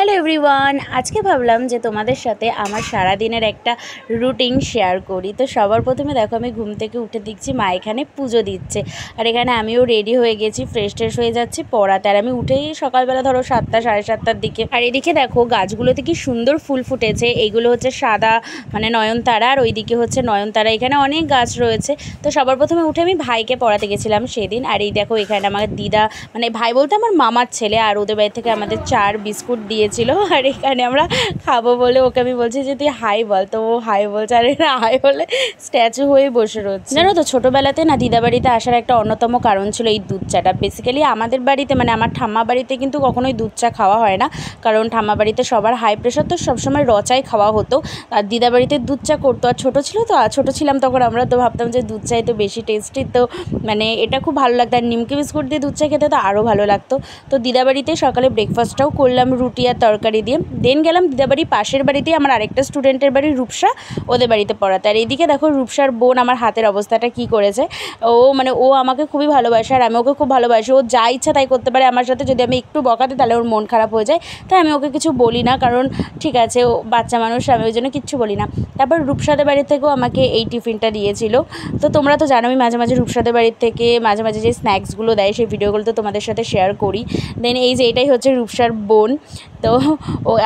Hello everyone, আজকে ভাবলাম যে তোমাদের সাথে আমার সারা দিনের একটা রুটিন শেয়ার করি। তো সবার প্রথমে দেখো, আমি ঘুম থেকে উঠে দেখছি মা এখানে পুজো দিচ্ছে, আর এখানে আমিও রেডি হয়ে গেছি, ফ্রেশ ট্রেশ হয়ে যাচ্ছি পড়াতে। আর আমি উঠেই সকালবেলা ধরো 7টা সাড়ে 7টার দিকে। আর এদিকে দেখো গাছগুলোতে কি সুন্দর ফুল ফুটেছে। এইগুলো হচ্ছে সাদা মানে নয়নতারা, আর ওইদিকে হচ্ছে নয়নতারা। এখানে অনেক গাছ রয়েছে। তো সবার প্রথমে উঠে আমি ভাইকে পড়াতে গেছিলাম সেদিন। আর এই দেখো এখানে আমার দিদা, মানে ভাই বলতে আমার মামার ছেলে, আর ওদের বাড়ি থেকে আমাদের চার বিস্কুট দিয়েছিল। আর এখানে আমরা খাবো বলে ওকে আমি বলছি যে তুই হাই বল, তো ও হাই বলছে। আর এরা হাই বলে স্ট্যাচু হয়ে বসে রয়েছে। জানো তো, ছোটোবেলাতে না দিদা বাড়িতে আসার একটা অন্যতম কারণ ছিল এই দুধ চাটা। বেসিক্যালি আমাদের বাড়িতে মানে আমার ঠাম্মা বাড়িতে কিন্তু কখনোই দুধ চা খাওয়া হয় না, কারণ ঠাম্মা বাড়িতে সবার হাই প্রেশার, তো সবসময় রচাই খাওয়া হতো। আর দিদা বাড়িতে দুধ চা করতো। আর ছোটো ছিল তো, ছোটো ছিলাম তখন, আমরা তো ভাবতাম যে দুধ চাই তো বেশি টেস্টি, তো মানে এটা খুব ভালো লাগতো। আর নিমকি বিস্কুট দিয়ে দুধ চা খেতে তো আরও ভালো লাগতো। তো দিদা বাড়িতে সকালে ব্রেকফাস্টটাও করলাম রুটি আর তরকারি দিয়ে। দেন গেলাম দিদাবাড়ি পাশের বাড়িতেই আমার আরেকটা স্টুডেন্টের বাড়ি রূপসা, ওদের বাড়িতে পড়াতে। আর এইদিকে দেখো রূপসার বোন আমার হাতের অবস্থাটা কি করেছে। ও আমাকে খুবই ভালোবাসে, আর আমি ওকে খুব ভালোবাসি। ও যা ইচ্ছা তাই করতে পারে আমার সাথে, যদি আমি একটু বকাতে তাহলে ওর মন খারাপ হয়ে যায়। তাই আমি ওকে কিছু বলি না, কারণ ঠিক আছে ও বাচ্চা মানুষ, আমি ওই জন্য কিচ্ছু বলি না। তারপর রূপসাদের বাড়ি থেকেও আমাকে এই টিফিনটা দিয়েছিল। তো তোমরা তো জানো আমি মাঝে মাঝে রূপসাদের বাড়ির থেকে মাঝে মাঝে যে স্ন্যাক্সগুলো দেয় সেই ভিডিওগুলো তো তোমাদের সাথে শেয়ার করি। দেন এই যে এটাই হচ্ছে রূপসার বোন, তো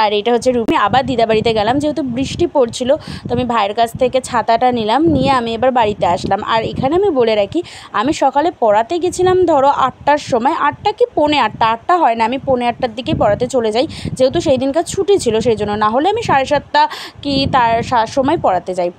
আর এটা হচ্ছে রূপ। আমি আবার দিদা বাড়িতে গেলাম, যেহেতু বৃষ্টি পড়ছিল তো আমি ভাইয়ের কাছ থেকে ছাতাটা নিলাম, নিয়ে আমি এবার বাড়িতে আসলাম। আর এখানে আমি বলে রাখি, আমি সকালে পড়াতে গেছিলাম ধরো 8টার সময়, 8টা কি 8:45, 8টা হয় না, আমি 8:45টার দিকেই পড়াতে চলে যাই, যেহেতু সেই দিনকার ছুটি ছিল সেই জন্য। না হলে আমি 7:30 কি তার সময় পড়াতে যাই।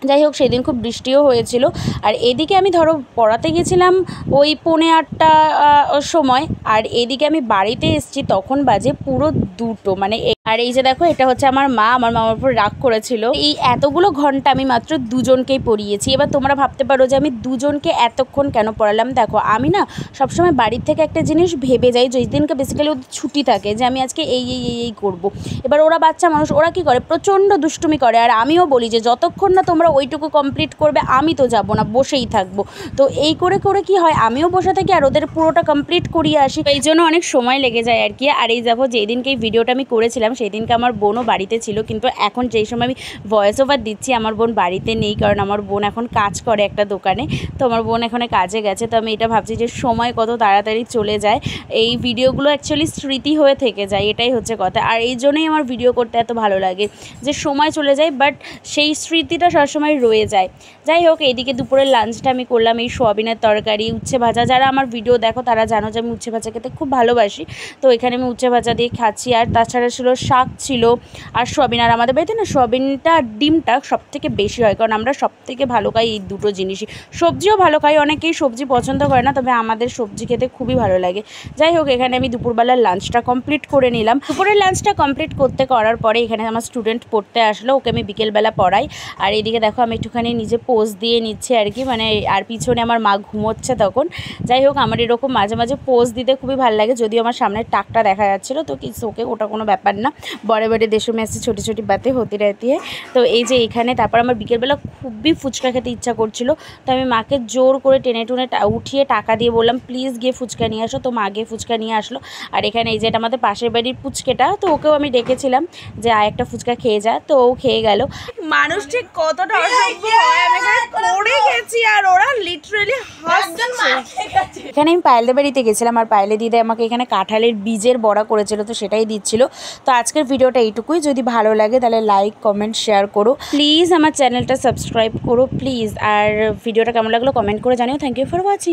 যাই হোক সেদিন খুব বৃষ্টিও হয়েছিল। আর এদিকে আমি ধরো পড়াতে গেছিলাম ওই 8:45 সময়, আর এদিকে আমি বাড়িতে এসেছি তখন বাজে পুরো 2টো মানে। আর এই যে দেখো এটা হচ্ছে আমার মা, আমার মামার উপর রাগ করেছিল। এই এতগুলো ঘন্টা আমি মাত্র দুজনকেই পড়িয়েছি। এবার তোমরা ভাবতে পারো যে আমি দুজনকে এতক্ষণ কেন পড়ালাম। দেখো আমি না সবসময় বাড়ির থেকে একটা জিনিস ভেবে যাই, যেই দিনকে বেসিক্যালি ওদের ছুটি থাকে, যে আমি আজকে এই করব। এবার ওরা বাচ্চা মানুষ, ওরা কি করে, প্রচণ্ড দুষ্টুমি করে। আর আমিও বলি যে যতক্ষণ না তোমরা ওইটুকু কমপ্লিট করবে আমি তো যাব না, বসেই থাকবো। তো এই করে করে কি হয়, আমিও বসে থাকি আর ওদের পুরোটা কমপ্লিট করিয়ে আসি। এই জন্য অনেক সময় লেগে যায় আর কি। আর এই দেখো যেই দিনকে এই ভিডিওটা আমি করেছিলাম সেই দিনকে আমার বোনও বাড়িতে ছিল, কিন্তু এখন যেই সময় আমি ভয়েস ওভার দিচ্ছি আমার বোন বাড়িতে নেই, কারণ আমার বোন এখন কাজ করে একটা দোকানে। তো আমার বোন এখানে কাজে গেছে। তো আমি এটা ভাবছি যে সময় কত তাড়াতাড়ি চলে যায়। এই ভিডিওগুলো অ্যাকচুয়ালি স্মৃতি হয়ে থেকে যায়, এটাই হচ্ছে কথা। আর এই জন্যই আমার ভিডিও করতে এত ভালো লাগে, যে সময় চলে যায় বাট সেই স্মৃতিটা সবসময় রয়ে যায়। যাই হোক এইদিকে দুপুরের লাঞ্চটা আমি করলাম এই সোয়াবিনের তরকারি, উচ্ছে ভাজা। যারা আমার ভিডিও দেখো তারা জানো যে আমি উচ্ছে ভাজা খেতে খুব ভালোবাসি। তো এখানে আমি উচ্ছে ভাজা দিয়ে খাচ্ছি। আর তাছাড়া ছিল শাক ছিল আর সোয়াবিন। আর আমাদের বাড়িতে না সোয়াবিনটা ডিমটা সবথেকে বেশি হয়, কারণ আমরা সবথেকে ভালো খাই এই দুটো জিনিসই। সবজিও ভালো খাই, অনেকেই সবজি পছন্দ করে না, তবে আমাদের সবজি খেতে খুবই ভালো লাগে। যাই হোক এখানে আমি দুপুরবেলার লাঞ্চটা কমপ্লিট করে নিলাম। দুপুরের লাঞ্চটা কমপ্লিট করার পরে এখানে আমার স্টুডেন্ট পড়তে আসলো, ওকে আমি বিকেলবেলা পড়াই। আর এইদিকে দেখো আমি একটুখানি নিজে পোজ দিয়ে নিচ্ছি আর কি, মানে আর পিছনে আমার মা ঘুমোচ্ছে তখন। যাই হোক আমার এরকম মাঝে মাঝে পোজ দিতে খুবই ভালো লাগে, যদিও আমার সামনের টাকটা দেখা যাচ্ছিলো, তো কিছু ওকে ওটা কোনো ব্যাপার না। বড়ে বড়ে দেশে মেসে ছোটি ছোটি বাতে হতে रहती है। তো এই যে এখানে তারপর আমার বিকেলবেলা খুবই ফুচকা খেতে ইচ্ছা করছিল, তো আমি মাকে জোর করে টেনে টুনে উঠিয়ে টাকা দিয়ে বললাম প্লিজ গিয়ে ফুচকা নিয়ে আসো। তো মা গিয়ে ফুচকা নিয়ে আসলো। আর এখানে এই যে এটা আমাদের পাশের বাড়ির পুচকেটা, তো ওকেও আমি ডেকেছিলাম যে একটা ফুচকা খেয়ে যা, তো ও খেয়ে গেল। মানুষ ঠিক কতটা অসভ্য হয় আমি এখানে পড়ে গেছি, আর ওরা লিটারালি হাসছে। এখানে আমি পায়েলদের বাড়িতে গেছিলাম, আর পায়েলে দিদি আমাকে এখানে কাঁঠালের বীজের বড়া করেছিল, তো সেটাই দিচ্ছিল। তো আজকের ভিডিওটা এইটুকুই। যদি ভালো লাগে তাহলে লাইক কমেন্ট শেয়ার করো প্লিজ, আমার চ্যানেলটা সাবস্ক্রাইব করো প্লিজ। আর ভিডিওটা কেমন লাগলো কমেন্ট করে জানিও। Thank you for watching.